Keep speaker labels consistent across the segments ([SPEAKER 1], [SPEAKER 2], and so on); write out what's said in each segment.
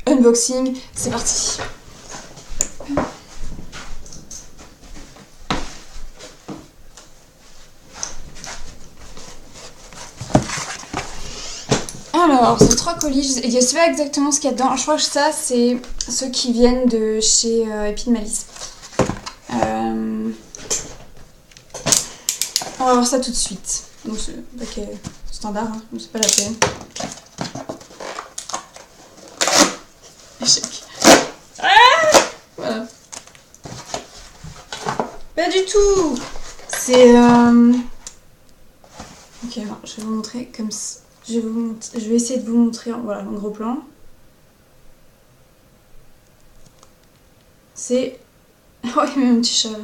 [SPEAKER 1] unboxing, c'est parti. Alors, c'est 3 colis, je sais pas exactement ce qu'il y a dedans. Je crois que ça, c'est ceux qui viennent de chez Épis de Malice. On va voir ça tout de suite. Donc, c'est un paquet standard, hein, donc c'est pas la peine. Échec. Ah, voilà. Pas du tout. C'est... Ok, alors, je vais vous montrer comme ça. Je vais essayer de vous montrer voilà, en gros plan. C'est... Oh, il y a même un petit chat là.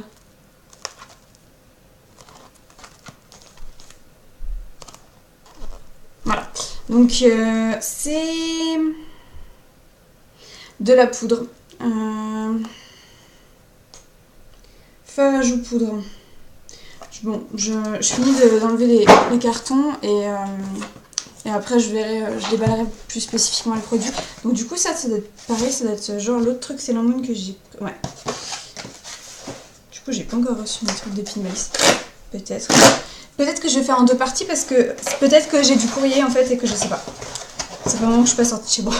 [SPEAKER 1] Voilà. Donc, c'est... de la poudre. Feuille à joue poudre. Bon, je finis d'enlever les cartons et après je verrai, je déballerai plus spécifiquement les produits. Donc du coup ça doit être pareil, ça doit être genre l'autre truc c'est l'hormone que j'ai... Ouais. Du coup j'ai pas encore reçu mes trucs d'Épis de Malice. Peut-être. Peut-être que je vais faire en 2 parties parce que peut-être que j'ai du courrier en fait et que je sais pas. C'est vraiment que je suis pas sortie de chez moi.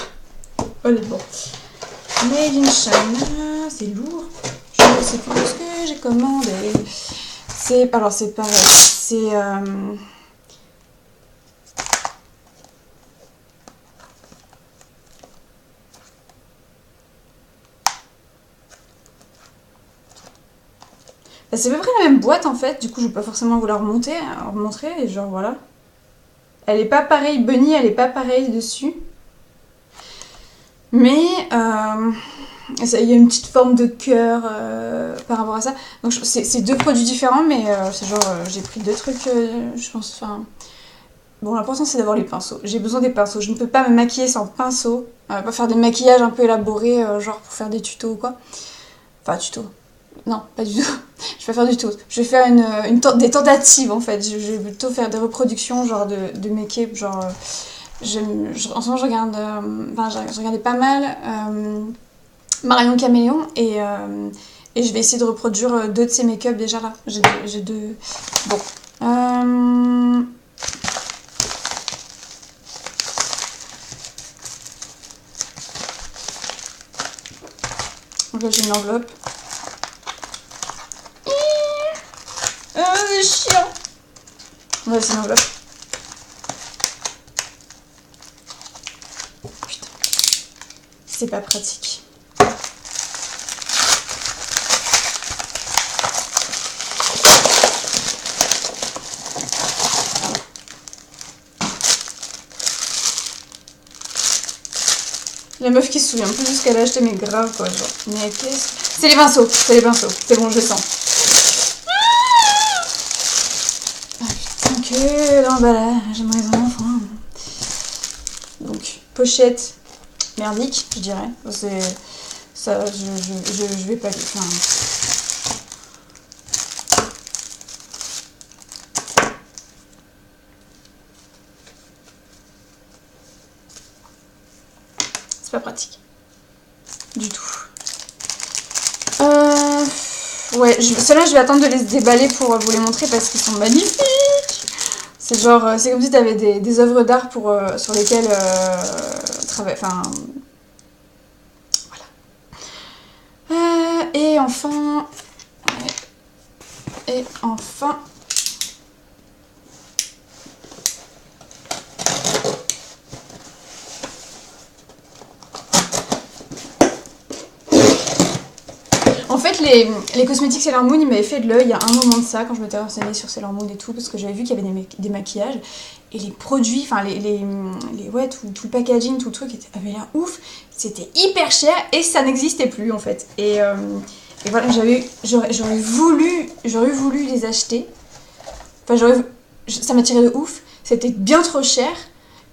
[SPEAKER 1] Honnêtement. Made in China, c'est lourd. Je sais plus ce que j'ai commandé. Alors c'est pareil. C'est... c'est à peu près la même boîte en fait, du coup je vais pas forcément vous la remontrer et genre voilà. Elle est pas pareille, Bunny elle est pas pareille dessus. Mais il y a une petite forme de cœur par rapport à ça. Donc c'est 2 produits différents mais c'est genre j'ai pris 2 trucs je pense, enfin... Bon l'important c'est d'avoir les pinceaux. J'ai besoin des pinceaux, je ne peux pas me maquiller sans pinceau. Pas faire des maquillages un peu élaborés genre pour faire des tutos ou quoi. Enfin tutos. Non, pas du tout. Je vais faire du tout. Je vais faire des tentatives en fait. Je vais plutôt faire des reproductions genre de make-up. Genre, en ce moment je regarde. Je regardais pas mal Marion Caméléon et je vais essayer de reproduire 2 de ses make-up déjà là. J'ai 2. Bon. Donc là j'ai une enveloppe. C'est chiant. Ouais, c'est une enveloppe. Putain. C'est pas pratique. La meuf qui se souvient plus de ce qu'elle a acheté, mais grave quoi. Genre. Mais qu'est-ce que... C'est les pinceaux. C'est les pinceaux. C'est bon, je le sens. Que l'emballage, j'aimerais vraiment prendre. Donc, pochette merdique, je dirais. C'est ça, je vais pas dire. Enfin, c'est pas pratique. Du tout. Ouais, ceux-là, je vais attendre de les déballer pour vous les montrer parce qu'ils sont magnifiques. C'est genre, c'est comme si tu avais des œuvres d'art sur lesquelles travailler. Enfin, voilà. Et enfin, en fait, les cosmétiques Sailor Moon, ils m'avaient fait de l'œil il y a un moment de ça, quand je m'étais renseignée sur Sailor Moon et tout, parce que j'avais vu qu'il y avait des maquillages, et les produits, enfin, ouais, tout le packaging, tout le truc avait l'air ouf, c'était hyper cher, et ça n'existait plus, en fait. Et voilà, j'aurais voulu les acheter, enfin, ça m'attirait de ouf, c'était bien trop cher,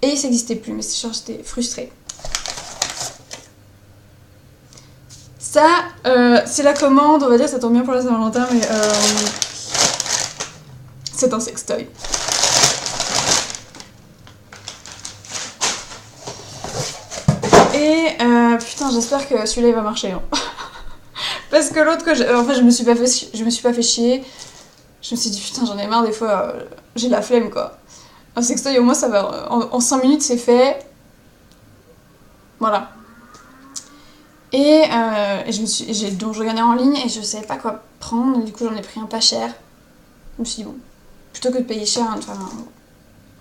[SPEAKER 1] et ça n'existait plus, mais genre, j'étais frustrée. Ça, c'est la commande, on va dire, ça tombe bien pour la Saint-Valentin, mais c'est un sextoy. Et Putain, j'espère que celui-là il va marcher. Hein. Parce que l'autre que en fait, je me suis pas fait chier. Je me suis dit putain, j'en ai marre des fois, j'ai la flemme quoi. Un sextoy au moins ça va en 5 minutes c'est fait. Voilà. Et donc je regardais en ligne et je savais pas quoi prendre, du coup j'en ai pris un pas cher. Je me suis dit bon, plutôt que de payer cher, enfin,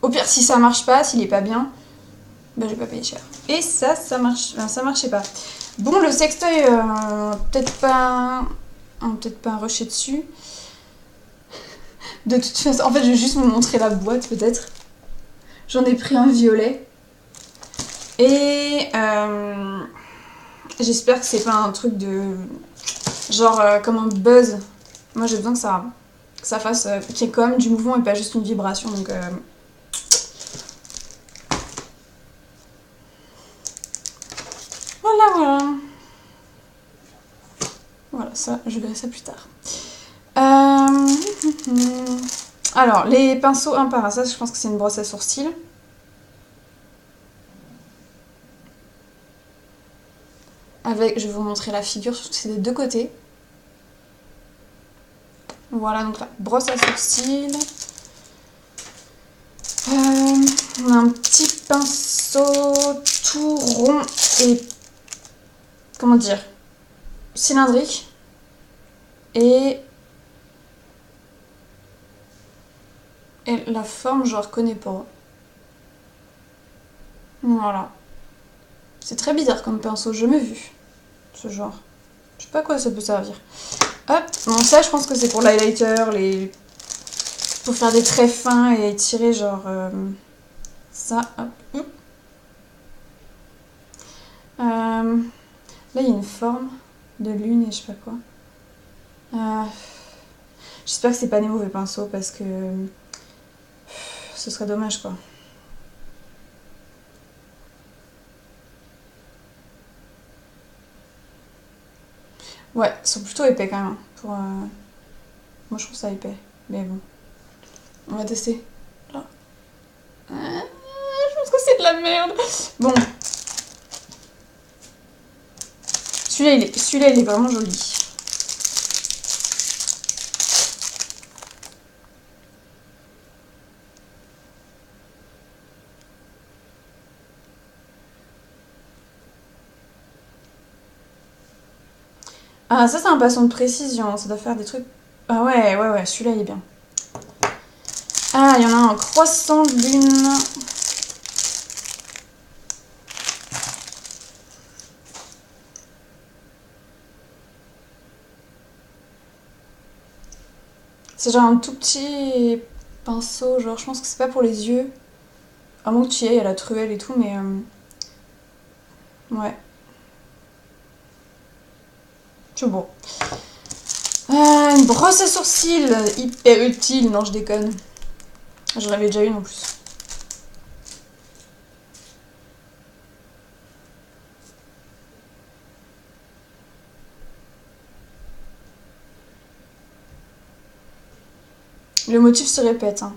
[SPEAKER 1] au pire si ça marche pas, s'il est pas bien, bah je vais pas payer cher. Et ça marche, enfin, ça marchait pas. Bon, le sextoy, peut-être pas rusher dessus. De toute façon, en fait je vais juste vous montrer la boîte peut-être. J'en ai pris un violet. Et j'espère que c'est pas un truc de genre comme un buzz. Moi j'ai besoin que ça fasse qu'il y ait quand même du mouvement et pas juste une vibration. Donc voilà. Voilà, ça, je verrai ça plus tard. Alors, les pinceaux un par un, ça je pense que c'est une brosse à sourcils. Avec, je vais vous montrer la figure, c'est des deux côtés. Voilà, donc là, brosse à sourcils. On a un petit pinceau tout rond et, comment dire, cylindrique. Et la forme, je la reconnais pas. Voilà. C'est très bizarre comme pinceau, je jamais vu ce genre. Je sais pas à quoi ça peut servir. Hop, bon ça je pense que c'est pour l'highlighter, pour faire des traits fins et étirer genre ça. Hop. Là il y a une forme de lune et je sais pas quoi. J'espère que c'est pas des mauvais pinceaux parce que ce serait dommage quoi. Ouais, ils sont plutôt épais quand même. Moi je trouve ça épais, mais bon. On va tester. Là. Je pense que c'est de la merde. Bon. Celui-là il est vraiment joli. Ah, ça c'est un pinceau de précision, ça doit faire des trucs... Ah ouais, celui-là il est bien. Ah, il y en a un croissant de lune. C'est genre un tout petit pinceau, genre je pense que c'est pas pour les yeux. À moins que tu y ailles à la truelle et tout, mais... ouais. C'est bon. Une brosse à sourcils, hyper utile. Non, je déconne. J'en avais déjà une en plus. Le motif se répète. Hein.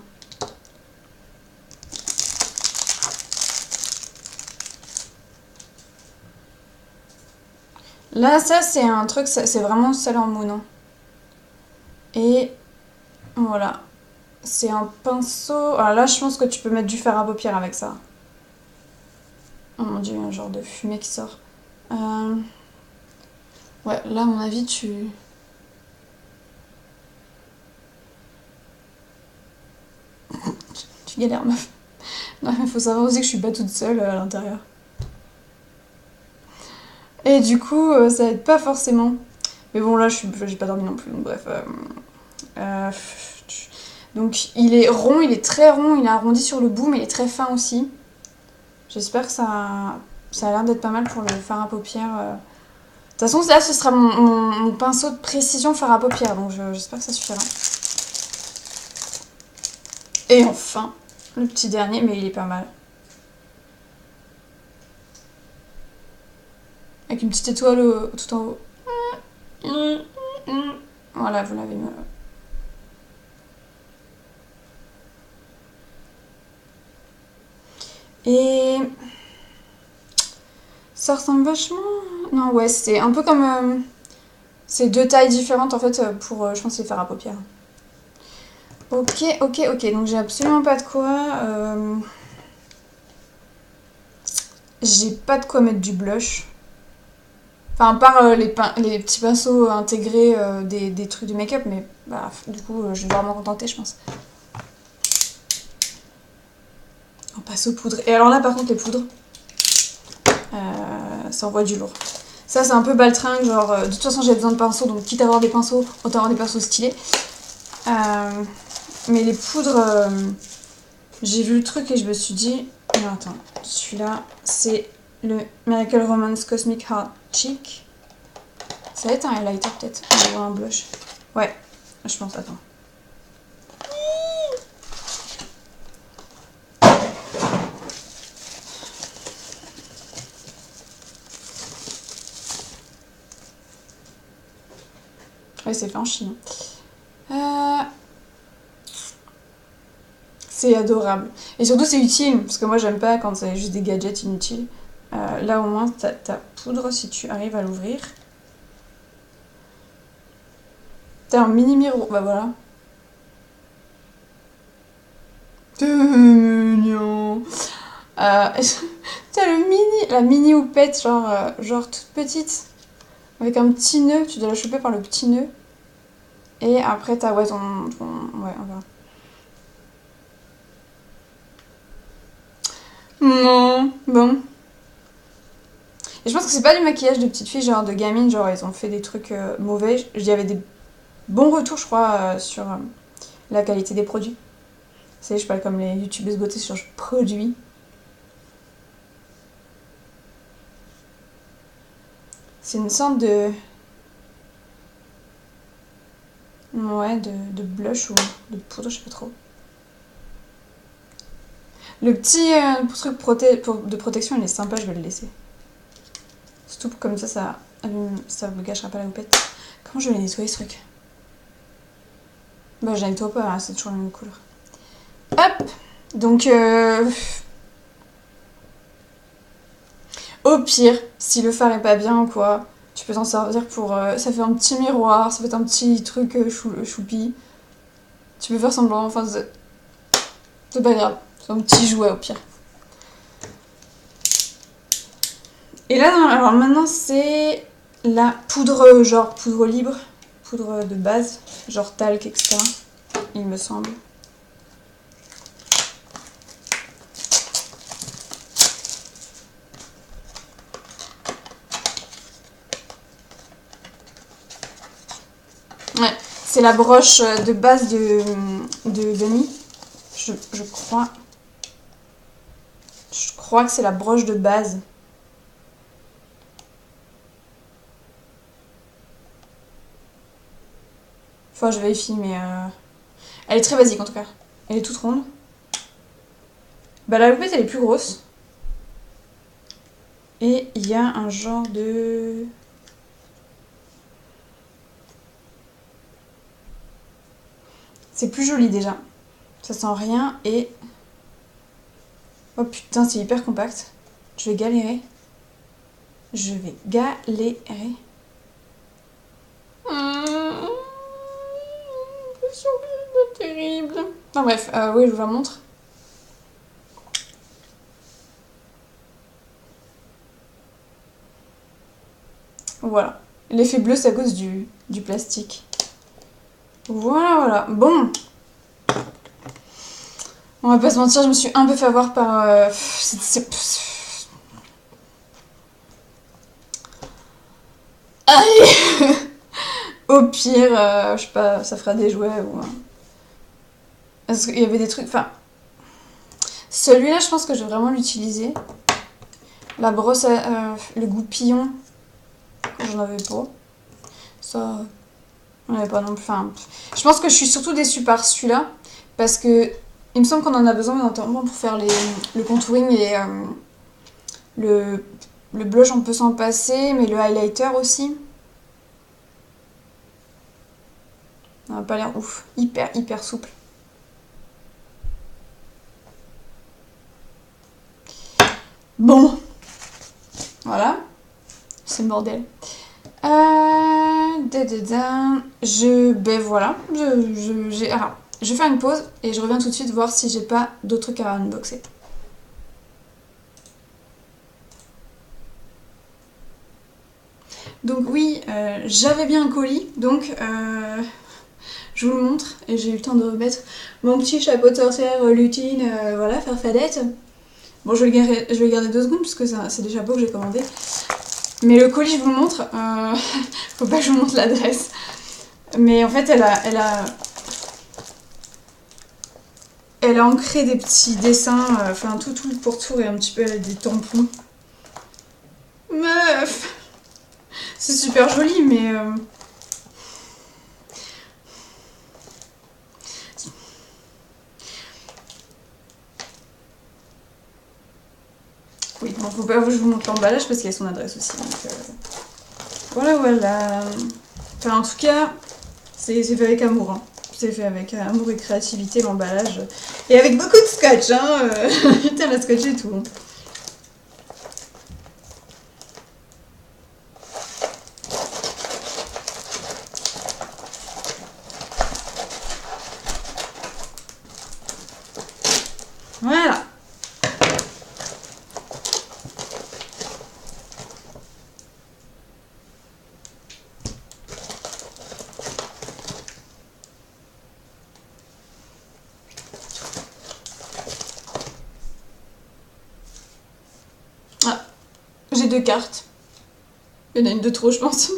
[SPEAKER 1] Là, ça, c'est un truc, c'est vraiment Sailor Moon. Hein. Et voilà. C'est un pinceau... Alors là, je pense que tu peux mettre du fard à paupières avec ça. Oh mon dieu, il y a un genre de fumée qui sort. Ouais, là, à mon avis, tu galères, meuf. Non, il faut savoir aussi que je suis pas toute seule à l'intérieur. Et du coup, ça aide pas forcément. Mais bon, là, j'ai pas dormi non plus, donc bref. Donc, il est rond, il est très rond, il est arrondi sur le bout, mais il est très fin aussi. J'espère que ça a l'air d'être pas mal pour le fard à paupières. De toute façon, là, ce sera mon pinceau de précision fard à paupières, donc j'espère que ça suffira. Et enfin, le petit dernier, mais il est pas mal. Avec une petite étoile tout en haut. Voilà, vous l'avez mieux. Et Ça ressemble vachement... Non, ouais, c'est un peu comme... c'est deux tailles différentes, en fait, pour, je pense, les faire à paupières. Ok, ok, ok. Donc, j'ai absolument pas de quoi... J'ai pas de quoi mettre du blush. Enfin, à part les petits pinceaux intégrés des trucs de make-up, mais bah, du coup, je vais devoir m'en contenter, je pense. On passe aux poudres. Et alors là, par contre, les poudres, ça envoie du lourd. Ça, c'est un peu baltringue, genre, de toute façon, j'ai besoin de pinceaux, donc quitte à avoir des pinceaux, autant avoir des pinceaux stylés. Mais les poudres, j'ai vu le truc et je me suis dit, non, attends, celui-là, c'est le Miracle Romance Cosmic Heart Cheek. Ça va être un highlighter peut-être, ou un blush. Ouais, je pense, attends. Ouais, c'est fait en Chine. C'est adorable. Et surtout, c'est utile, parce que moi, j'aime pas quand c'est juste des gadgets inutiles. Là, au moins, t'as ta poudre, si tu arrives à l'ouvrir. T'as un mini miroir, bah voilà. C'est mignon. T'as la mini houppette, genre toute petite, avec un petit nœud, tu dois la choper par le petit nœud. Et après, t'as, ouais, ouais, on verra. Non, bon. Et je pense que c'est pas du maquillage de petite fille, genre de gamine, genre ils ont fait des trucs mauvais. Il y avait des bons retours, je crois, sur la qualité des produits. Vous savez, je parle comme les youtubeuses beauté sur produits. C'est une sorte de... Ouais, de blush ou de poudre, je sais pas trop. Le petit truc de protection, il est sympa, je vais le laisser. Surtout comme ça me gâchera pas la houppette. Comment je vais nettoyer ce truc? Bah, je la nettoie pas, hein, c'est toujours la même couleur. Hop! Donc, au pire, si le fard est pas bien ou quoi, tu peux t'en servir pour... ça fait un petit miroir, ça fait un petit truc choupi. Tu peux faire semblant, enfin, c'est pas grave. C'est un petit jouet au pire. Et là, alors maintenant, c'est la poudre, genre poudre libre, poudre de base, genre talc, etc. Il me semble. Ouais, c'est la broche de base de Bunny. Je crois. Je crois que c'est la broche de base. Enfin, je vérifie, mais... Elle est très basique, en tout cas. Elle est toute ronde. Bah, la houppette, elle est plus grosse. Et il y a un genre de... C'est plus joli, déjà. Ça sent rien et... Oh putain, c'est hyper compact. Je vais galérer. Je vais galérer. C'est terrible. Non, bref, oui, je vous la montre. Voilà. L'effet bleu, c'est à cause du plastique. Voilà, voilà. Bon. On va pas se mentir, je me suis un peu fait avoir par... Allez. Au pire, je sais pas, ça fera des jouets ou... Parce qu'il y avait des trucs... Enfin... Celui-là, je pense que je vais vraiment l'utiliser. La brosse, le goupillon, j'en avais pas. Ça... On avait pas non plus... Enfin... Je pense que je suis surtout déçue par celui-là. Parce que... Il me semble qu'on en a besoin notamment pour faire le contouring et le blush, on peut s'en passer, mais le highlighter aussi. Ça n'a pas l'air ouf. Hyper souple. Bon. Voilà, c'est le bordel. Ben voilà, alors, je vais faire une pause et je reviens tout de suite voir si j'ai pas d'autres trucs à unboxer. Donc oui, j'avais bien un colis, donc je vous le montre et j'ai eu le temps de remettre mon petit chapeau de sorcière lutine, voilà, farfadette. Bon, je vais le garder 2 secondes parce que c'est des chapeaux que j'ai commandés. Mais le colis, je vous le montre. Faut pas que je vous montre l'adresse. Mais en fait, elle a ancré des petits dessins, enfin tout le pourtour et un petit peu des tampons. Meuf, c'est super joli, mais oui, bon, faut pas que je vous montre l'emballage parce qu'il y a son adresse aussi. Donc, voilà, voilà. Enfin, en tout cas, c'est fait avec amour. Hein. C'est fait avec amour et créativité, l'emballage. Et avec beaucoup de scotch, hein. Putain, la scotch et tout. Hein. Voilà. Ah, j'ai 2 cartes. Il y en a une de trop, je pense.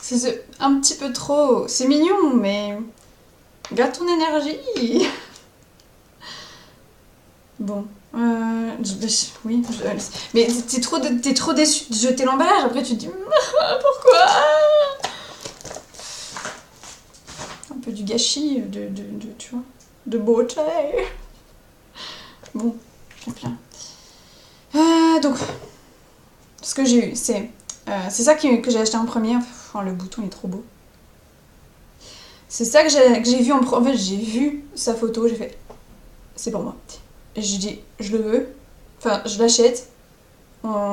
[SPEAKER 1] C'est un petit peu trop. C'est mignon, mais. Garde ton énergie. Bon. Oui. Mais t'es trop déçu de jeter l'emballage. Après, tu te dis pourquoi. Un peu du gâchis, tu vois, de beauté. Bon, très bien. Donc, ce que j'ai eu, c'est ça que j'ai acheté en premier. Enfin, le bouton est trop beau. C'est ça que j'ai vu en fait, j'ai vu sa photo, j'ai fait c'est pour moi. Et j'ai dit je le veux. Enfin, je l'achète.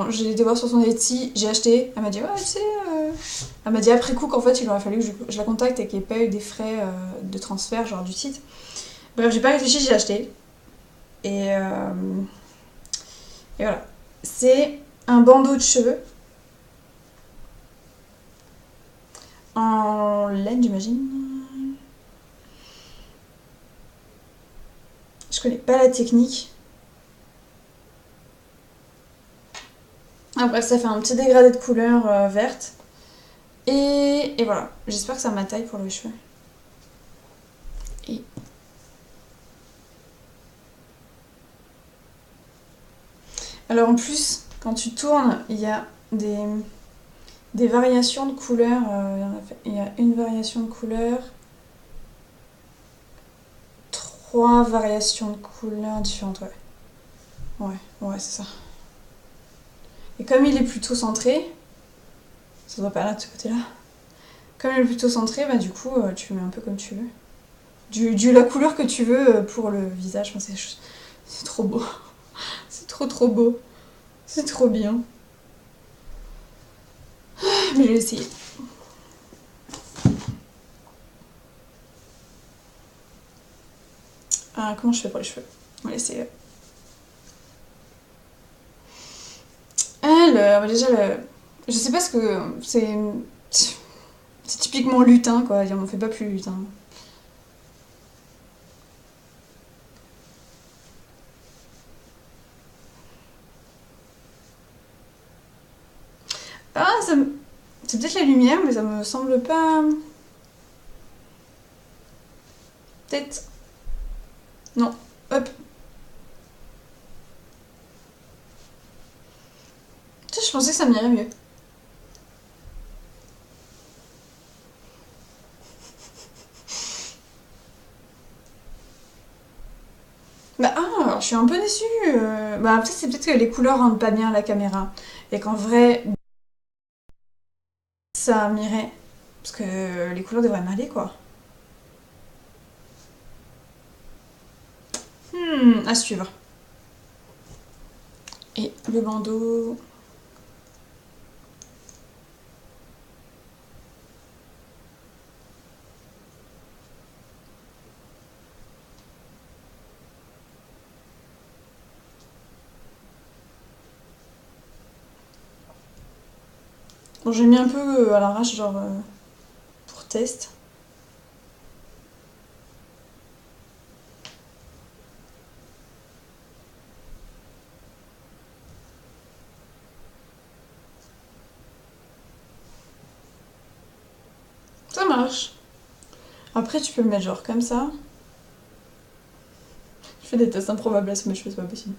[SPEAKER 1] J'ai été voir sur son Etsy, j'ai acheté. Elle m'a dit ouais, tu sais. Elle m'a dit après coup qu'en fait il aurait fallu que je la contacte et qu'il n'y ait pas eu des frais de transfert, genre du site. Bref, j'ai pas réfléchi, j'ai acheté. Et voilà. C'est un bandeau de cheveux en laine, j'imagine. Je connais pas la technique. Ah, bref, ça fait un petit dégradé de couleur verte. Et voilà. J'espère que ça ma taille pour les cheveux. Et alors en plus, quand tu tournes, il y a des variations de couleurs. Il y a une variation de couleur, 3 variations de couleurs différentes, ouais. Ouais, c'est ça. Et comme il est plutôt centré, ça doit pas là de ce côté-là. Comme il est plutôt centré, bah du coup, tu le mets un peu comme tu veux. La couleur que tu veux pour le visage. Enfin, c'est trop beau. C'est trop beau. C'est trop bien. Mais je vais essayer. Ah, comment je fais pour les cheveux? On va essayer. Alors, déjà, je sais pas ce que. C'est typiquement lutin, quoi. On m'en fait pas plus lutin. Ah, c'est peut-être la lumière, mais ça me semble pas. Peut-être. Non. Hop. Tu sais, je pensais que ça m'irait mieux. Bah, alors, je suis un peu déçue. Bah, c'est peut-être que les couleurs rendent pas bien à la caméra. Et qu'en vrai, ça m'irait. Parce que les couleurs devraient m'aller, quoi. À suivre. Et le bandeau... Bon, j'ai mis un peu à l'arrache, genre pour test. Ça marche. Après, tu peux le mettre genre comme ça. Je fais des tests improbables à ce mais je fais, c'est pas possible.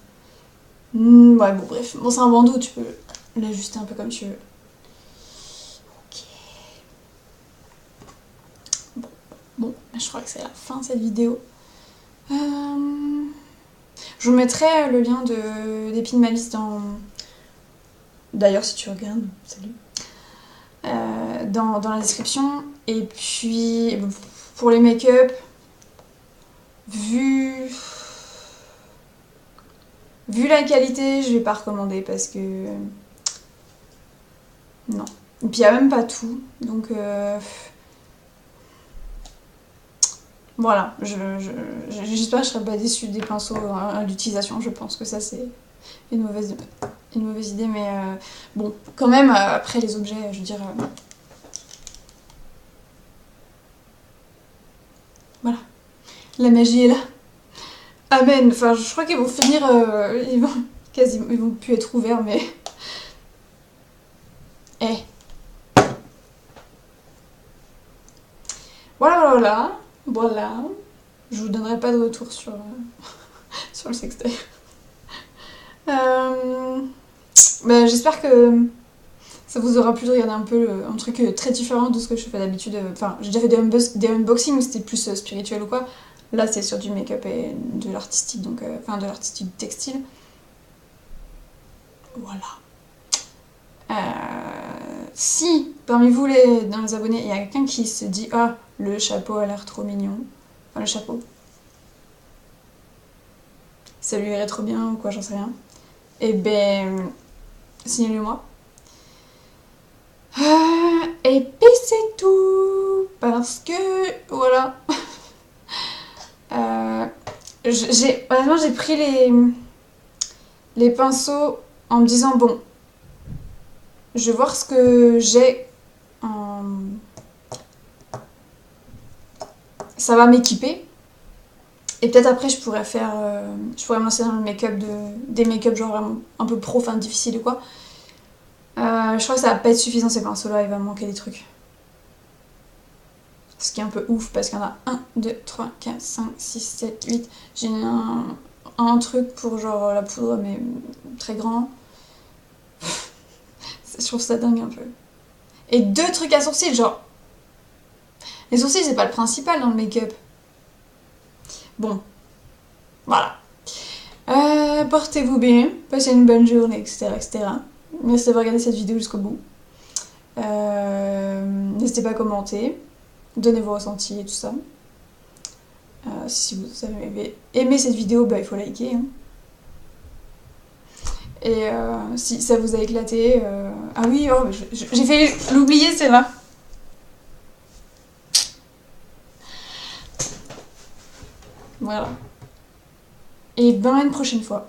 [SPEAKER 1] Ouais, bon, bref. Bon, c'est un bandeau, tu peux l'ajuster un peu comme tu veux. Ok. Bon, je crois que c'est la fin de cette vidéo. Je vous mettrai le lien des pins de ma liste dans... D'ailleurs, si tu regardes, salut. Dans la description. Et puis, pour les make-up, vu la qualité, je vais pas recommander parce que... Non. Et puis, il n'y a même pas tout. Donc... Voilà, j'espère que je serai pas déçue des pinceaux à l'utilisation. Je pense que ça, c'est une mauvaise idée. Mais bon, quand même, après les objets, je veux dire... voilà. La magie est là. Amen. Enfin, je crois qu'ils vont finir... ils vont plus être ouverts, mais... Eh. Voilà. Je vous donnerai pas de retour sur le sextoy. J'espère que ça vous aura plu de regarder un peu un truc très différent de ce que je fais d'habitude. Enfin, j'ai déjà fait des unboxings, mais c'était plus spirituel ou quoi. Là, c'est sur du make-up et de l'artistique, donc de l'artistique textile. Voilà. Si parmi vous, dans les abonnés, il y a quelqu'un qui se dit ah, le chapeau a l'air trop mignon. Enfin, le chapeau. Ça lui irait trop bien ou quoi, j'en sais rien. Et ben, signalez-moi. Et puis c'est tout. Parce que, voilà. Honnêtement, j'ai pris les pinceaux en me disant bon, je vais voir ce que j'ai. Ça va m'équiper. Et peut-être après, je pourrais me lancer dans le make-up des make-up genre vraiment un peu pro, enfin difficile ou quoi. Je crois que ça va pas être suffisant ces pinceaux-là, il va me manquer des trucs. Ce qui est un peu ouf parce qu'il y en a 1, 2, 3, 4, 5, 6, 7, 8. J'ai un truc pour genre la poudre, mais très grand. Je trouve ça dingue un peu. Et 2 trucs à sourcils, genre. Les sourcils, c'est pas le principal dans le make-up. Bon. Voilà. Portez-vous bien, passez une bonne journée, etc. Merci d'avoir regardé cette vidéo jusqu'au bout. N'hésitez pas à commenter, donnez vos ressentis et tout ça. Si vous avez aimé cette vidéo, il faut liker. Hein. Et si ça vous a éclaté... Ah oui, oh, j'ai fait l'oublier, c'est là. Voilà. Et ben à une prochaine fois.